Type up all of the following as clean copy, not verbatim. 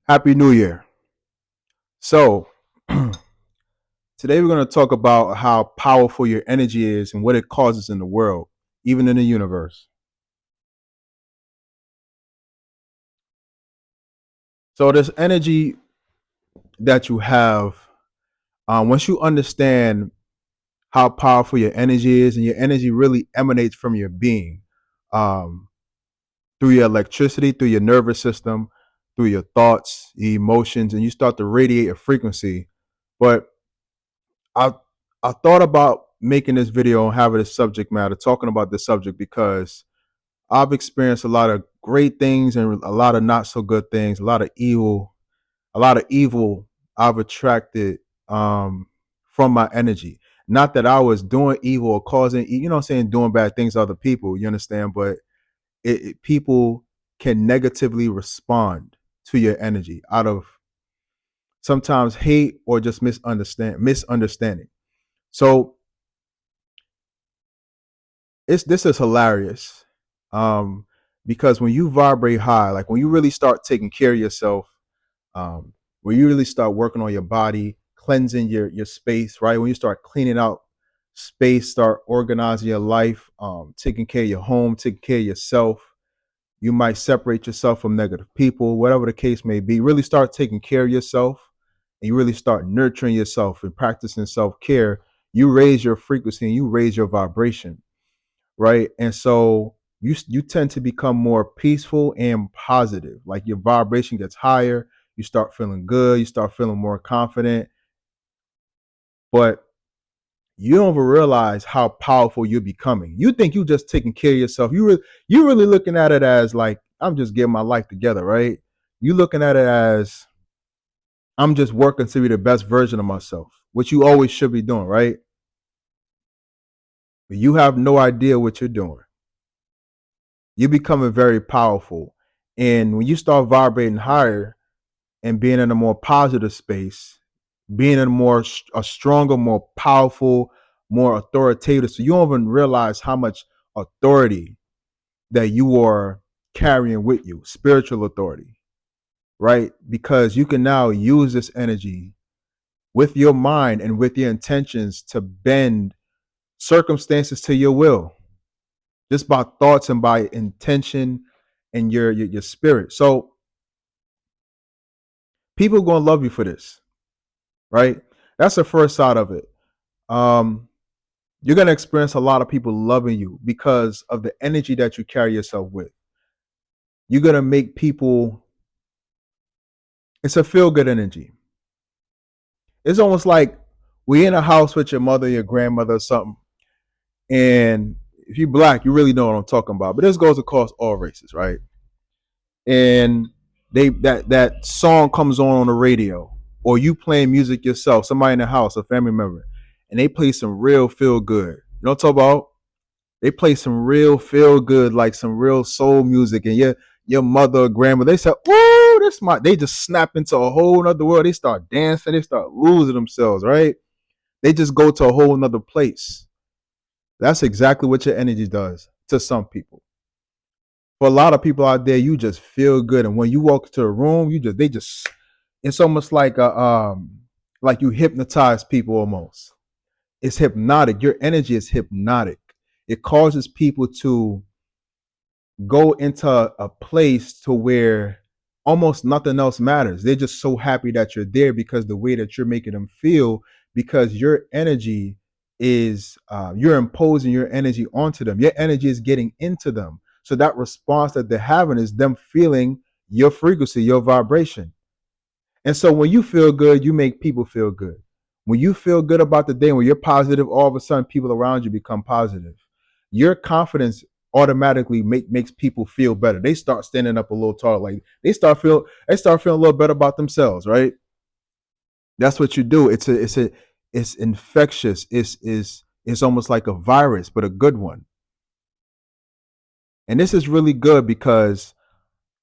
Happy New Year. So, today we're going to talk about how powerful your energy is and what it causes in the world, even in the universe. So, this energy that you have, once you understand how powerful your energy is, and your energy really emanates from your being um, through your electricity, through your nervous system, through your thoughts, your emotions, and you start to radiate a frequency. But I I thought about making this video and having this subject matter, talking about this subject because I've experienced a lot of great things and a lot of not so good things, a lot of evil I've attracted from my energy. Not that I was doing evil or causing, you know what I'm saying, doing bad things to other people, you understand? But people can negatively respond to your energy out of sometimes hate or just misunderstanding. So it's this is hilarious. Um, because when you vibrate high, like when you really start taking care of yourself, when you really start working on your body, cleansing your space, right? When you start cleaning out space, start organizing your life, taking care of your home, taking care of yourself. You might separate yourself from negative people, whatever the case may be. Really start taking care of yourself and you really start nurturing yourself and practicing self-care. You raise your frequency and you raise your vibration, right? And so you tend to become more peaceful and positive. Like your vibration gets higher, you start feeling good, you start feeling more confident, but you don't even realize how powerful you're becoming. You think you just taking care of yourself. You really looking at it as like I'm just getting my life together, right? You looking at it as I'm just working to be the best version of myself, which you always should be doing, right? But you have no idea what you're doing. You're becoming very powerful. And when you start vibrating higher and being in a more positive space, being in a stronger, more powerful, more authoritative, so you don't even realize how much authority that you are carrying with you, spiritual authority, right? Because you can now use this energy with your mind and with your intentions to bend circumstances to your will, just by thoughts and by intention and your spirit. So people are gonna love you for this, right? That's the first side of it. Um, you're gonna experience a lot of people loving you because of the energy that you carry yourself with. You're gonna make people. It's a feel good energy. It's almost like we're in a house with your mother, your grandmother, or something, and if you're black, you really know what I'm talking about. But this goes across all races, right? And that song comes on the radio, or you playing music yourself, somebody in the house, a family member, and they play some real feel good. You know what I'm talking about? They play some real feel good, like some real soul music, and your mother or grandma, they say, "Oh, this my." They just snap into a whole other world. They start dancing. They start losing themselves. Right? They just go to a whole nother place. That's exactly what your energy does to some people. For a lot of people out there, you just feel good, and when you walk into a room, they just. It's almost like you hypnotize people almost. It's hypnotic. Your energy is hypnotic. It causes people to go into a place to where almost nothing else matters. They're just so happy that you're there because the way that you're making them feel, because your energy is you're imposing your energy onto them. Your energy is getting into them. So that response that they're having is them feeling your frequency, your vibration. And so when you feel good, you make people feel good. When you feel good about the day, when you're positive, all of a sudden people around you become positive. Your confidence automatically makes people feel better. They start standing up a little taller. Like they start feeling a little better about themselves, right? That's what you do. It's infectious. It's almost like a virus, but a good one. And this is really good because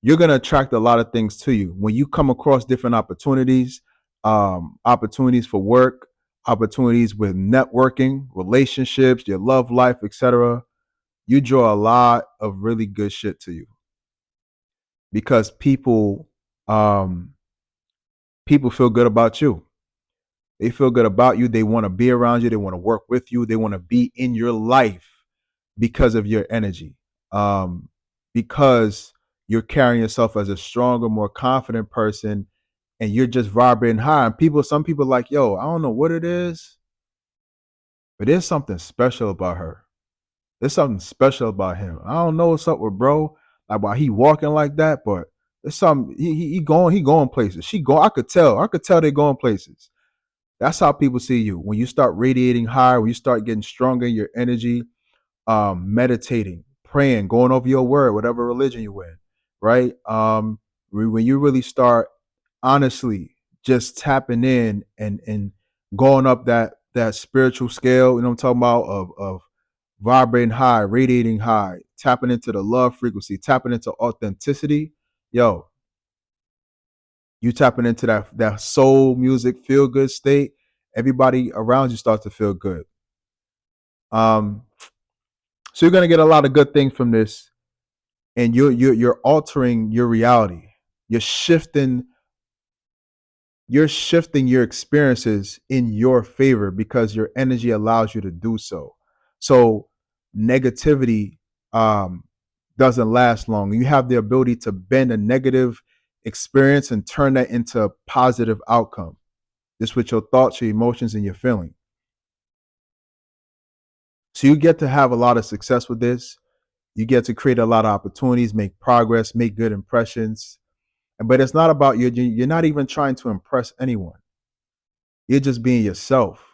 you're going to attract a lot of things to you when you come across different opportunities, opportunities for work, opportunities with networking, relationships, your love life, etc. You draw a lot of really good shit to you because people, um, people feel good about you. They feel good about you. They want to be around you. They want to work with you. They want to be in your life because of your energy. Um, because you're carrying yourself as a stronger, more confident person, and you're just vibrating high. And some people are like, yo, I don't know what it is, but there's something special about her. There's something special about him. I don't know what's up with bro. Like why he walking like that, but there's something he going places. She go. I could tell they going places. That's how people see you. When you start radiating higher, when you start getting stronger in your energy, meditating, praying, going over your word, whatever religion you're in, right? When you really start honestly just tapping in and going up that spiritual scale, you know what I'm talking about, of vibrating high, radiating high, tapping into the love frequency, tapping into authenticity, yo, you tapping into that soul music, feel good state. Everybody around you starts to feel good. Um, so you're gonna get a lot of good things from this, and you're altering your reality. You're shifting you're shifting your experiences in your favor because your energy allows you to do so. So negativity um, doesn't last long. You have the ability to bend a negative experience and turn that into a positive outcome. Just with your thoughts, your emotions, and your feeling. So you get to have a lot of success with this. You get to create a lot of opportunities, make progress, make good impressions. But it's not about you. You're not even trying to impress anyone. You're just being yourself,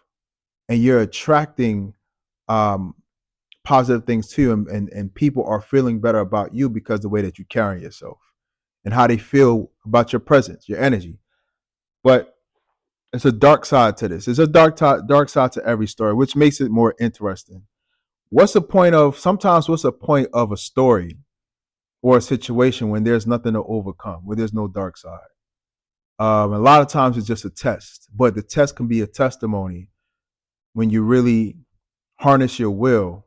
and you're attracting um, positive things to you, and people are feeling better about you because of the way that you carry yourself and how they feel about your presence, your energy. But it's a dark side to this. There's a dark side to every story, which makes it more interesting. What's the point of a story or a situation when there's nothing to overcome, when there's no dark side? A lot of times it's just a test, but the test can be a testimony when you really harness your will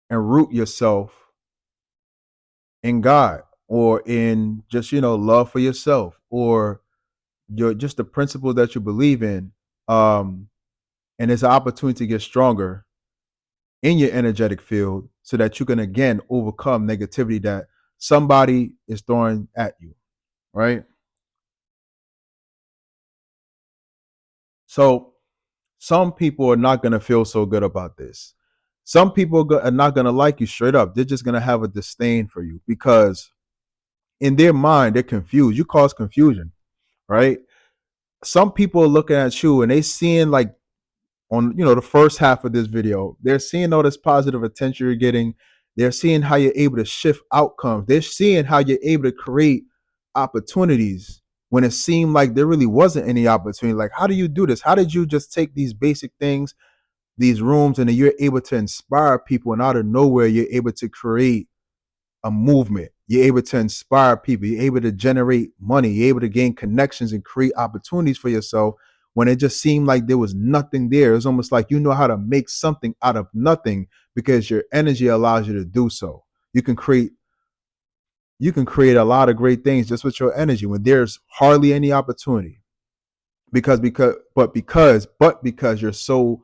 and root yourself in God, or in just, love for yourself, or your just the principle that you believe in. Um, and it's an opportunity to get stronger in your energetic field so that you can again overcome negativity that somebody is throwing at you, right? So some people are not going to feel so good about this. Some people are not going to like you straight up. They're just going to have a disdain for you because in their mind, they're confused. You cause confusion, right? Some people are looking at you and they seeing like on the first half of this video, they're seeing all this positive attention you're getting. They're seeing how you're able to shift outcomes. They're seeing how you're able to create opportunities when it seemed like there really wasn't any opportunity. Like, how do you do this? How did you just take these basic things, these rooms, and then you're able to inspire people, and out of nowhere you're able to create a movement. You're able to inspire people. You're able to generate money. You're able to gain connections and create opportunities for yourself when it just seemed like there was nothing there. It's almost like you know how to make something out of nothing because your energy allows you to do so. You can create a lot of great things just with your energy when there's hardly any opportunity. Because you're so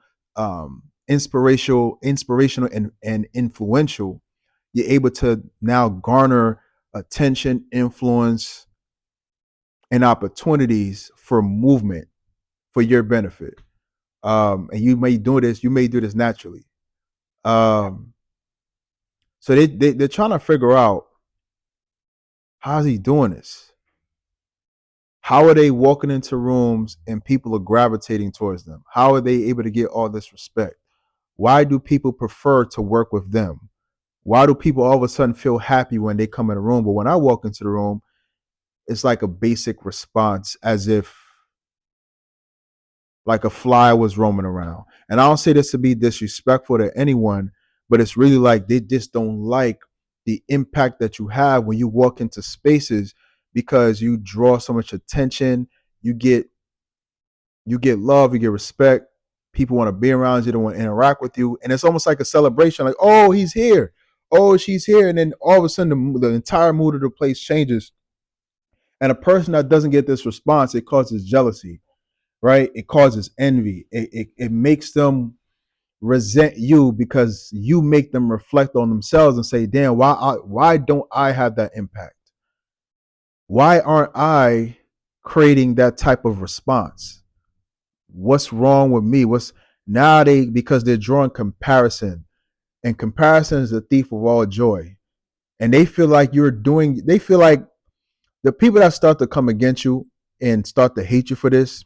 inspirational and influential, you're able to now garner attention, influence, and opportunities for movement for your benefit. And you may do this naturally. Um, so they're trying to figure out, how's he doing this? How are they walking into rooms and people are gravitating towards them? How are they able to get all this respect? Why do people prefer to work with them? Why do people all of a sudden feel happy when they come in a room? But when I walk into the room, it's like a basic response, as if like a fly was roaming around. And I don't say this to be disrespectful to anyone, but it's really like they just don't like the impact that you have when you walk into spaces because you draw so much attention. You get love, you get respect. People want to be around you, they want to interact with you, and it's almost like a celebration. Like, oh, he's here, oh, she's here, and then all of a sudden the entire mood of the place changes, And a person that doesn't get this response, it causes jealousy, right? It causes envy. It makes them resent you because you make them reflect on themselves and say, damn, why don't I have that impact? Why aren't I creating that type of response? What's wrong with me? What's now they because they're drawing comparison, and comparison is the thief of all joy. And they feel like they feel like the people that start to come against you and start to hate you for this,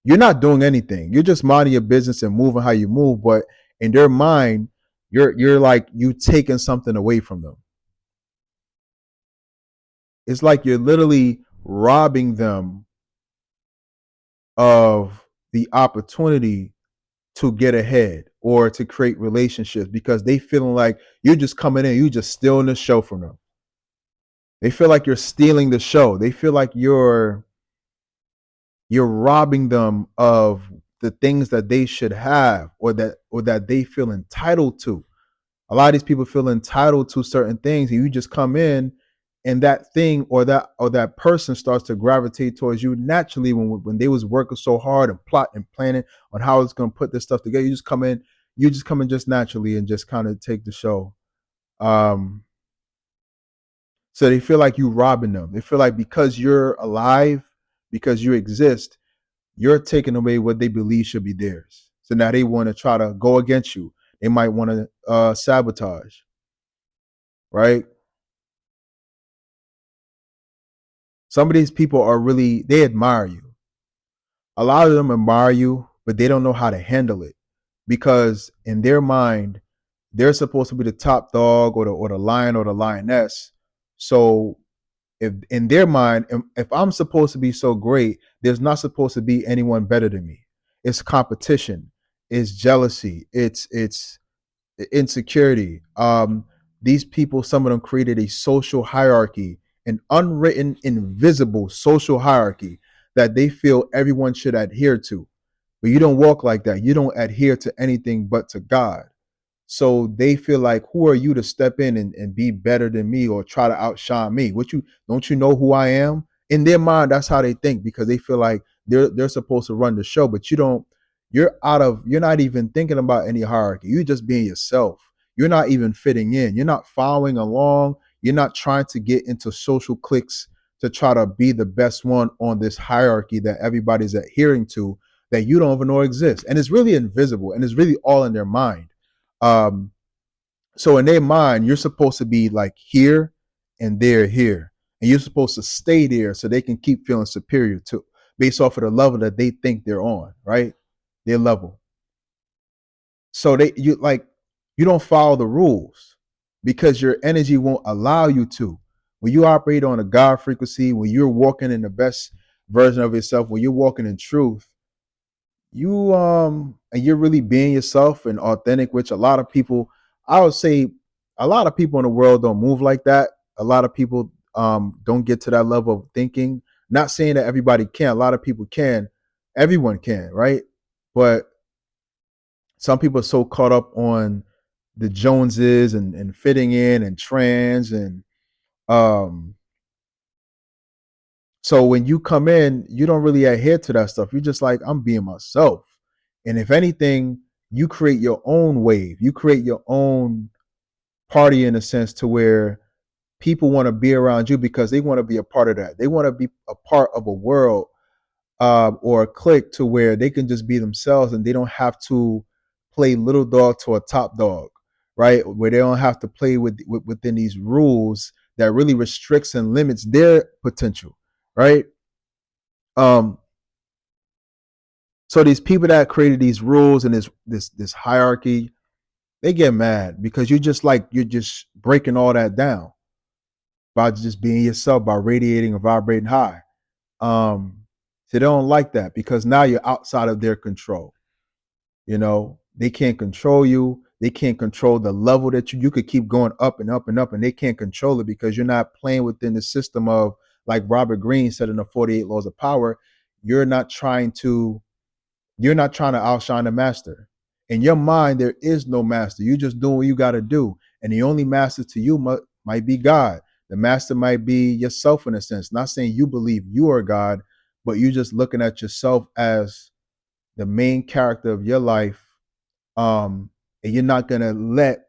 you're not doing anything. You're just minding your business and moving how you move. But in their mind, you're like you taking something away from them. It's like you're literally robbing them of the opportunity to get ahead or to create relationships because they feeling like you're just coming in, you just stealing the show from them. They feel like you're stealing the show. They feel like you're robbing them of the things that they should have or that they feel entitled to. A lot of these people feel entitled to certain things, and you just come in and that thing or that person starts to gravitate towards you naturally when they was working so hard and plotting and planning on how it's going to put this stuff together. You just come in just naturally and just kind of take the show. Um, so they feel like you robbing them. They feel like because you're alive, because you exist, you're taking away what they believe should be theirs. So now they want to try to go against you. They might want to sabotage, right? Some of these people are really, they admire you. A lot of them admire you, but they don't know how to handle it because in their mind, they're supposed to be the top dog or the lion or the lioness. So if in their mind, if I'm supposed to be so great, there's not supposed to be anyone better than me. It's competition, it's jealousy, it's insecurity. These people, some of them created a social hierarchy, an unwritten, invisible social hierarchy that they feel everyone should adhere to. But you don't walk like that. You don't adhere to anything but to God. So they feel like, who are you to step in and be better than me or try to outshine me? What you don't you know who I am? In their mind, that's how they think because they feel like they're supposed to run the show, but you don't. You're not even thinking about any hierarchy. You're just being yourself. You're not even fitting in. You're not following along. You're not trying to get into social cliques to try to be the best one on this hierarchy that everybody's adhering to that you don't even know exists. And it's really invisible and it's really all in their mind. Um, so in their mind, you're supposed to be like here and they're here. And you're supposed to stay there so they can keep feeling superior to based off of the level that they think they're on, right? Their level. So you don't follow the rules because your energy won't allow you to. When you operate on a God frequency, when you're walking in the best version of yourself, when you're walking in truth, you and you're really being yourself and authentic, which a lot of people, I would say a lot of people in the world don't move like that. A lot of people don't get to that level of thinking. Not saying that everybody can, a lot of people can, everyone can, right? But some people are so caught up on the Joneses and fitting in and trends and um so when you come in, you don't really adhere to that stuff. You're just like, I'm being myself. And if anything, you create your own wave. You create your own party in a sense to where people want to be around you because they want to be a part of that. They want to be a part of a world or a clique to where they can just be themselves and they don't have to play little dog to a top dog, right? Where they don't have to play within these rules that really restricts and limits their potential, right? Um, so these people that created these rules and this hierarchy, they get mad because you're just breaking all that down by just being yourself, by radiating or vibrating high. So they don't like that because now you're outside of their control. You know, they can't control you. They can't control the level that you could keep going up and up and up, and they can't control it because you're not playing within the system of, like Robert Greene said in the 48 Laws of Power, you're not trying to you're not trying to outshine the master. In your mind, there is no master. You're just doing what you got to do. And the only master to you might be God. The master might be yourself in a sense. Not saying you believe you are God, but you just looking at yourself as the main character of your life. And you're not gonna let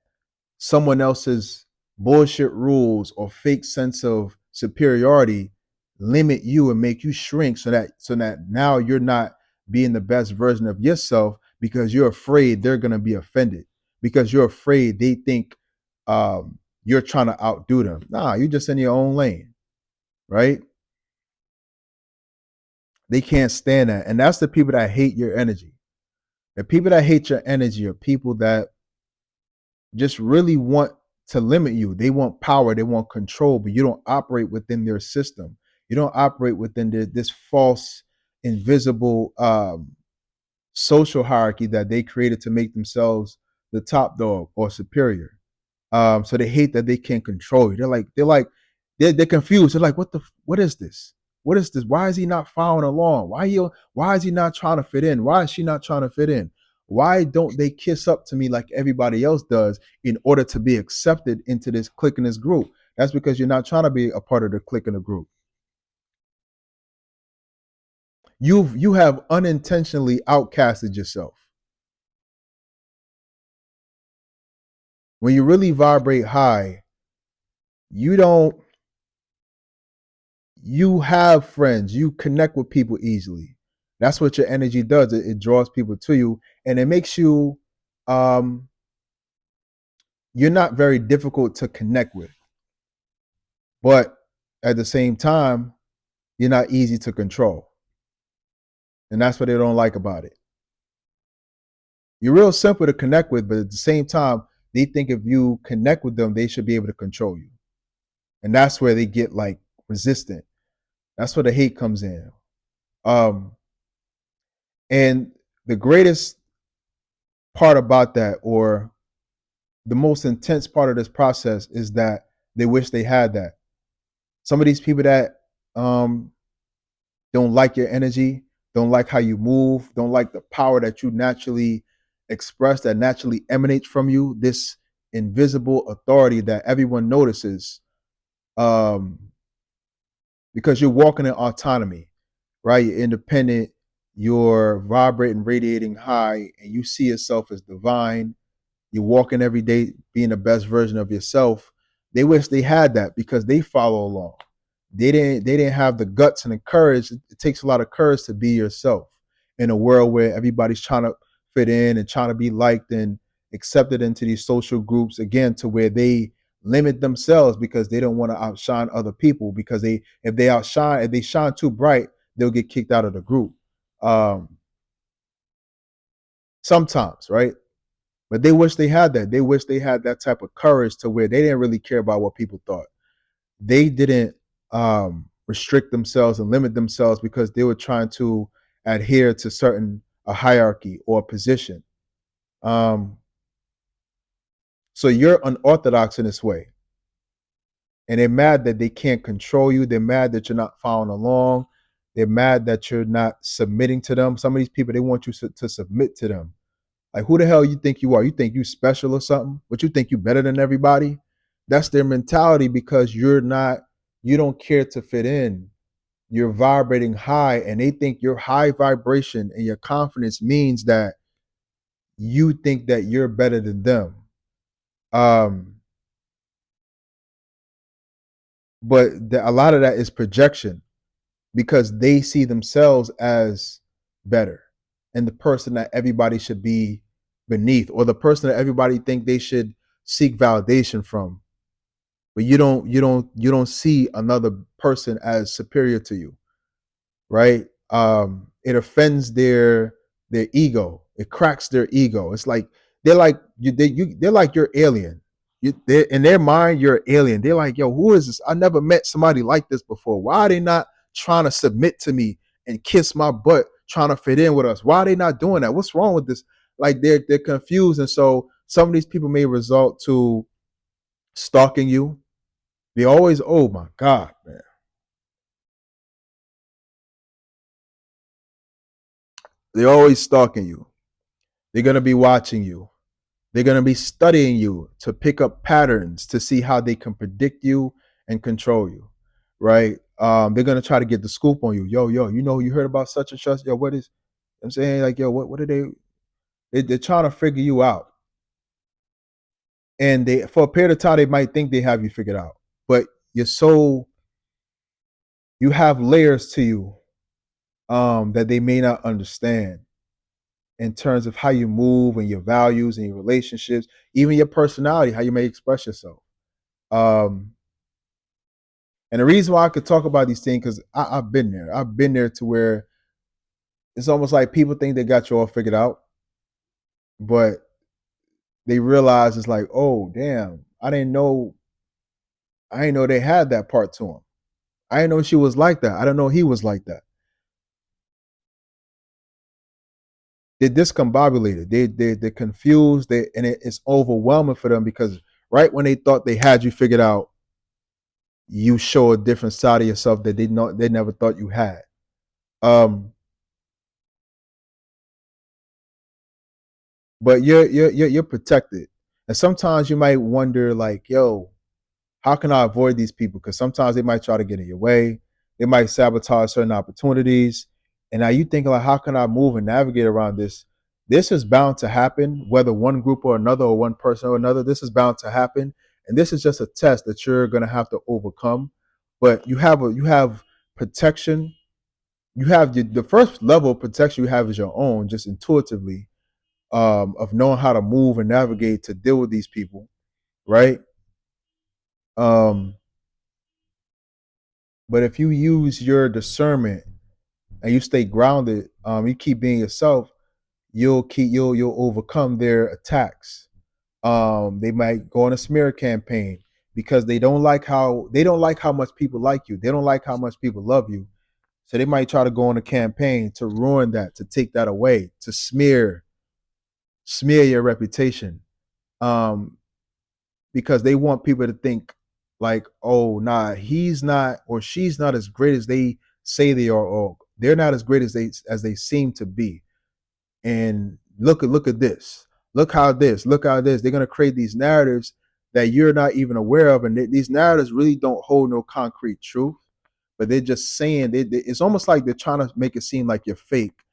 someone else's bullshit rules or fake sense of superiority limit you and make you shrink so that now you're not being the best version of yourself because you're afraid they're going to be offended, because you're afraid they think you're trying to outdo them. Nah, you're just in your own lane, right? They can't stand that. And that's the people that hate your energy. The people that hate your energy are people that just really want to limit you. They want power, they want control, but you don't operate within their system. You don't operate within this false, invisible social hierarchy that they created to make themselves the top dog or superior. So they hate that they can't control you. They're confused. They're like, what is this? What is this? Why is he not following along? Why is he not trying to fit in? Why is she not trying to fit in? Why don't they kiss up to me like everybody else does in order to be accepted into this clique in this group? That's because you're not trying to be a part of the clique in the group. You have unintentionally outcasted yourself. When you really vibrate high, you don't you have friends, you connect with people easily. That's what your energy does. It draws people to you, and it makes you um you're not very difficult to connect with, but at the same time you're not easy to control, and that's what they don't like about it. You're real simple to connect with, but at the same time they think if you connect with them they should be able to control you, and that's where they get like resistant. That's where the hate comes in. um and the greatest part about that, or the most intense part of this process, is that they wish they had that. Some of these people that um, don't like your energy, don't like how you move, don't like the power that you naturally express, that naturally emanates from you, this invisible authority that everyone notices, um, because you're walking in autonomy, right? You're independent, you're vibrating, radiating high, and you see yourself as divine. You're walking every day being the best version of yourself. They wish they had that because they follow along. They didn't have the guts and the courage. It takes a lot of courage to be yourself in a world where everybody's trying to fit in and trying to be liked and accepted into these social groups, again, to where they limit themselves because they don't want to outshine other people, because if they shine too bright, they'll get kicked out of the group. Um, Sometimes, right? But they wish they had that. They wish they had that type of courage to where they didn't really care about what people thought. They didn't restrict themselves and limit themselves because they were trying to adhere to certain a hierarchy or a position. Um, so you're unorthodox in this way, and they're mad that they can't control you. They're mad that you're not following along. They're mad that you're not submitting to them. Some of these people, they want you to submit to them. Like, who the hell you think you are? You think you special or something? But you think you better than everybody? That's their mentality, because you don't care to fit in. You're vibrating high, and they think your high vibration and your confidence means that you think that you're better than them. Um, but a lot of that is projection, because they see themselves as better and the person that everybody should be beneath, or the person that everybody think they should seek validation from. But you don't see another person as superior to you, right? It offends their ego. It cracks their ego. It's like they're like they're like you're alien. They're, in their mind, you're an alien. They're like, yo, who is this? I never met somebody like this before. Why are they not trying to submit to me and kiss my butt, trying to fit in with us? Why are they not doing that? What's wrong with this? Like they're confused, and so some of these people may result to stalking you. They always, oh my God, man. They're always stalking you. They're gonna be watching you. They're going to be studying you to pick up patterns to see how they can predict you and control you, right? They're gonna try to get the scoop on you. Yo, you heard about such and such. Yo, what is? I'm saying like, yo, what are they? They're trying to figure you out, and they for a period of time they might think they have you figured out, but you're so you have layers to you that they may not understand in terms of how you move and your values and your relationships, even your personality, how you may express yourself. Um, and the reason why I could talk about these things because I've been there. I've been there to where it's almost like people think they got you all figured out, but they realize it's like, oh damn, I didn't know they had that part to them. I didn't know she was like that. I didn't know he was like that. They're discombobulated. They're confused. It's overwhelming for them because right when they thought they had you figured out, you show a different side of yourself that they never thought you had. Um, but you're protected, and sometimes you might wonder like, yo, how can I avoid these people? Because sometimes they might try to get in your way. They might sabotage certain opportunities. And now you think like, how can I move and navigate around this? This is bound to happen, whether one group or another, or one person or another. This is bound to happen, and this is just a test that you're going to have to overcome. But you have protection. You have the first level of protection you have is your own, just intuitively, of knowing how to move and navigate to deal with these people, right? Um, But if you use your discernment and you stay grounded, you keep being yourself, you'll overcome their attacks. They might go on a smear campaign because they don't like how much people like you. They don't like how much people love you. So they might try to go on a campaign to ruin that, to take that away, to smear your reputation. Um, because they want people to think like, oh, nah, he's not or she's not as great as they say they are, or they're not as great as they seem to be. And look at this, look how this. They're gonna create these narratives that you're not even aware of, and these narratives really don't hold no concrete truth, but they're just saying it's almost like they're trying to make it seem like you're fake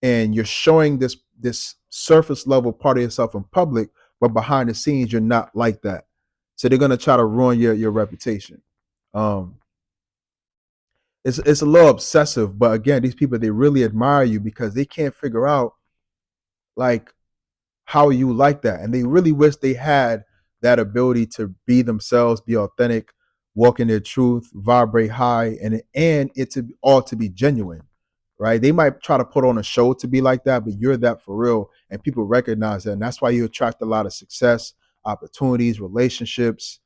and you're showing this surface level part of yourself in public, but behind the scenes you're not like that. So they're gonna try to ruin your reputation. Um, it's a little obsessive, but again, these people they really admire you because they can't figure out like how you like that, and they really wish they had that ability to be themselves, be authentic, walk in their truth, vibrate high, and it to all to be genuine, right? They might try to put on a show to be like that, but you're that for real, and people recognize that, and that's why you attract a lot of success, opportunities, relationships.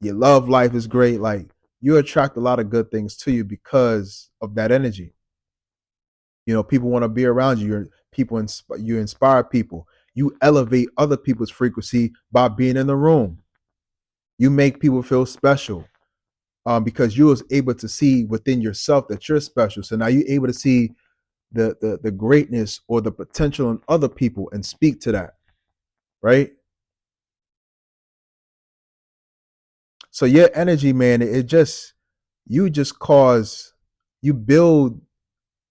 Your love life is great. Like you attract a lot of good things to you because of that energy. You know, people want to be around you. You inspire people. You elevate other people's frequency by being in the room. You make people feel special because you was able to see within yourself that you're special. So now you're able to see the greatness or the potential in other people and speak to that, right? So your energy, man, it just you just cause you build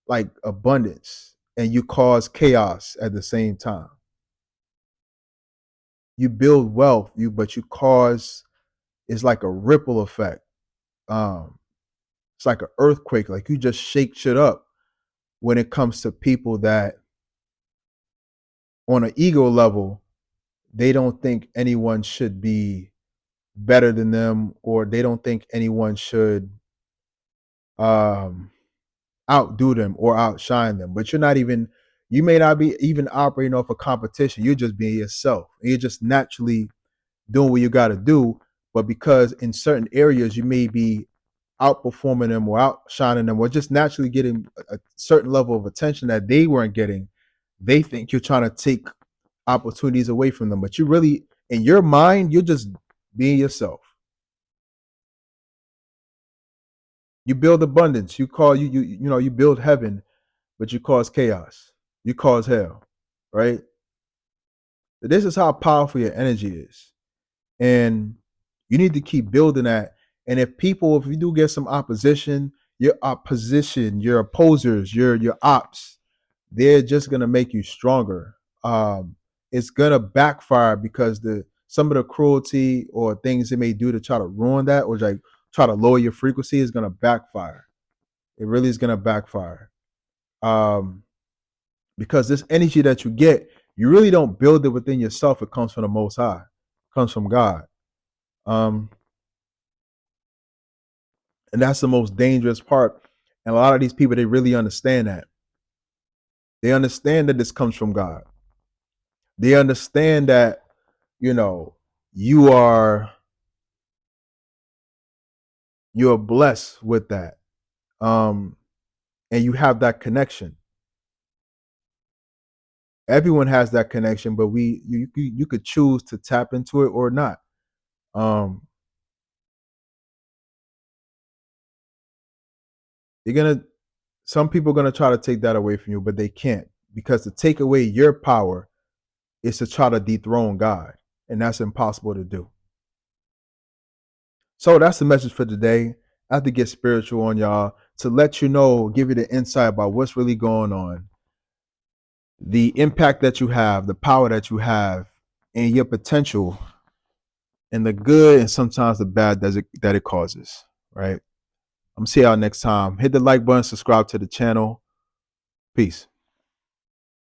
like abundance and you cause chaos at the same time. You build wealth, but you cause it's like a ripple effect. Um, it's like an earthquake. Like you just shake shit up when it comes to people that on an ego level, they don't think anyone should be better than them, or they don't think anyone should um outdo them or outshine them. But you may not be even operating off a competition. You're just being yourself. And you're just naturally doing what you got to do. But because in certain areas you may be outperforming them or outshining them or just naturally getting a certain level of attention that they weren't getting, they think you're trying to take opportunities away from them. But you really, in your mind, you're just being yourself. You build abundance. You build heaven, but you cause chaos. You cause hell, right? This is how powerful your energy is. And you need to keep building that. And if you do get some opposition, your opposers, your ops, they're just gonna make you stronger. It's gonna backfire because the some of the cruelty or things they may do to try to ruin that or like try to lower your frequency is gonna backfire. It really is gonna backfire. Um, because this energy that you get, you really don't build it within yourself. It comes from the Most High, it comes from God. Um, and that's the most dangerous part. And a lot of these people, they really understand that. They understand that this comes from God. They understand that, you know, you are you're blessed with that. Um, and you have that connection. Everyone has that connection, but you could choose to tap into it or not. Um, you're gonna some people are gonna try to take that away from you, but they can't because to take away your power is to try to dethrone God, and that's impossible to do. So that's the message for today. I have to get spiritual on y'all to let you know, give you the insight about what's really going on, the impact that you have, the power that you have, and your potential, and the good and sometimes the bad that it causes. Right. I'm gonna see y'all next time. Hit the like button, subscribe to the channel. Peace.